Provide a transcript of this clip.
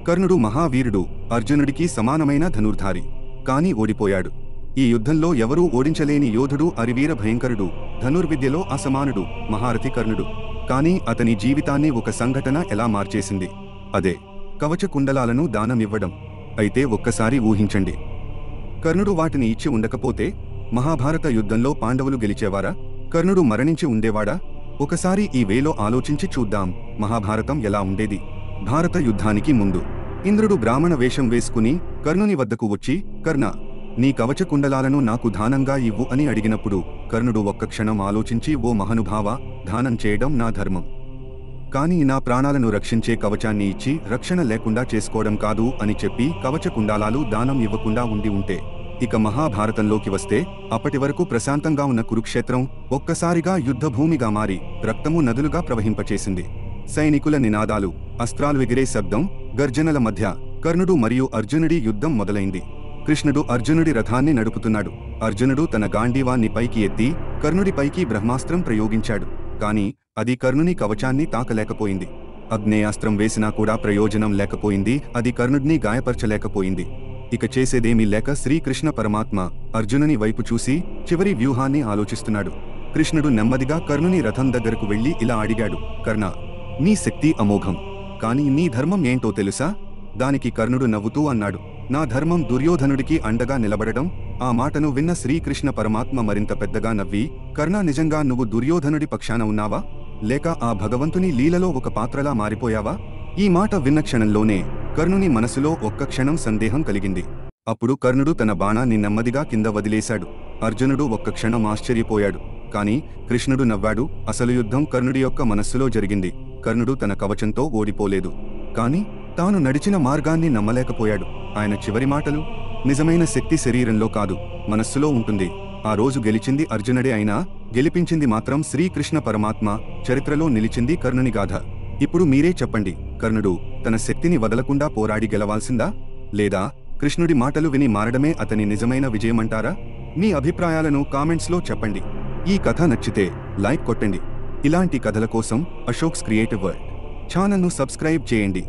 కర్ణుడు మహావీరుడు, అర్జునుడికి సమానమైన ధనుర్ధారి. కాని ఓడిపోయాడు. ఈ యుద్ధంలో ఎవరూ ఓడించలేని యోధుడు, అరివీర భయంకరుడు, ధనుర్విద్యలో అసమానుడు, మహారథి కర్ణుడు. కాని అతని జీవితాన్ని ఒక సంఘటన ఎలా మార్చేసింది? అదే కవచ కుండలాలను దానమివ్వడం. అయితే ఒక్కసారి ఊహించండి, కర్ణుడు వాటిని ఇచ్చి ఉండకపోతే మహాభారత యుద్ధంలో పాండవులు గెలిచేవారా? కర్ణుడు మరణించి ఉండేవాడా? ఒకసారి ఈ వేలో ఆలోచించి చూద్దాం, మహాభారతం ఎలా ఉండేది. భారత యుద్ధానికి ముందు ఇంద్రుడు బ్రాహ్మణ వేషం వేసుకుని కర్ణుని వద్దకు వచ్చి, కర్ణ, నీ కవచ కుండలాలను నాకు దానంగా ఇవ్వు అని అడిగినప్పుడు కర్ణుడు ఒక్క క్షణం ఆలోచించి, ఓ మహానుభావ, దానం చేయడం నా ధర్మం. కానీ నా ప్రాణాలను రక్షించే కవచాన్ని ఇచ్చి రక్షణ లేకుండా చేసుకోవడం కాదు అని చెప్పి కవచ కుండలాలు దానం ఇవ్వకుండా ఉండి ఉంటే ఇక మహాభారతంలోకి వస్తే అప్పటి వరకు ప్రశాంతంగా ఉన్న కురుక్షేత్రం ఒక్కసారిగా యుద్ధభూమిగా మారి రక్తము నదులుగా ప్రవహింపచేసింది. సైనికుల నినాదాలు, అస్త్రాలు ఎగిరే శబ్దం, గర్జనల మధ్య కర్ణుడు మరియు అర్జునుడి యుద్ధం మొదలైంది. కృష్ణుడు అర్జునుడి రథాన్ని నడుపుతున్నాడు. అర్జునుడు తన గాంధీవాన్ని పైకి ఎత్తి కర్ణుడిపైకి బ్రహ్మాస్త్రం ప్రయోగించాడు. కాని అది కర్ణుని కవచాన్ని తాకలేకపోయింది. అగ్నేయాస్త్రం వేసినా కూడా ప్రయోజనం లేకపోయింది. అది కర్ణుడిని గాయపరచలేకపోయింది. ఇక చేసేదేమీ లేక శ్రీకృష్ణ పరమాత్మ అర్జునుని వైపు చూసి చివరి వ్యూహాన్ని ఆలోచిస్తున్నాడు. కృష్ణుడు నెమ్మదిగా కర్ణుని రథం దగ్గరకు వెళ్లి ఇలా అడిగాడు, కర్ణ, నీ శక్తి అమోఘం, కాని నీ ధర్మం ఏంటో తెలుసా? దానికి కర్ణుడు నవ్వుతూ అన్నాడు, నా ధర్మం దుర్యోధనుడికి అండగా నిలబడడం. ఆ మాటను విన్న శ్రీకృష్ణ పరమాత్మ మరింత పెద్దగా నవ్వి, కర్ణ, నిజంగా నువ్వు దుర్యోధనుడి పక్షాన ఉన్నావా? లేక ఆ భగవంతుని లీలలో ఒక పాత్రలా మారిపోయావా? ఈ మాట విన్న క్షణంలోనే కర్ణుని మనసులో ఒక్క క్షణం సందేహం కలిగింది. అప్పుడు కర్ణుడు తన బాణాన్ని నెమ్మదిగా కింద వదిలేశాడు. అర్జునుడు ఒక్క క్షణం ఆశ్చర్యపోయాడు. కాని కృష్ణుడు నవ్వాడు. అసలు యుద్ధం కర్ణుడి యొక్క మనస్సులో జరిగింది. కర్ణుడు తన కవచంతో ఓడిపోలేదు. కాని తాను నడిచిన మార్గాన్ని నమ్మలేకపోయాడు. ఆయన చివరి మాటలు, నిజమైన శక్తి శరీరంలో కాదు, మనస్సులో ఉంటుంది. ఆ రోజు గెలిచింది అర్జునుడే అయినా గెలిపించింది మాత్రం శ్రీకృష్ణ పరమాత్మ. చరిత్రలో నిలిచింది కర్ణుని గాథ. ఇప్పుడు మీరే చెప్పండి, కర్ణుడు తన శక్తిని వదలకుండా పోరాడి గెలవాల్సిందా, లేదా కృష్ణుడి మాటలు విని మారడమే అతని నిజమైన విజయమంటారా? మీ అభిప్రాయాలను కామెంట్స్లో చెప్పండి. ఈ కథ నచ్చితే లైక్ కొట్టండి. ఇలాంటి కథల కోసం అశోక్స్ క్రియేటివ్ వరల్డ్ ఛానల్ను సబ్స్క్రైబ్ చేయండి.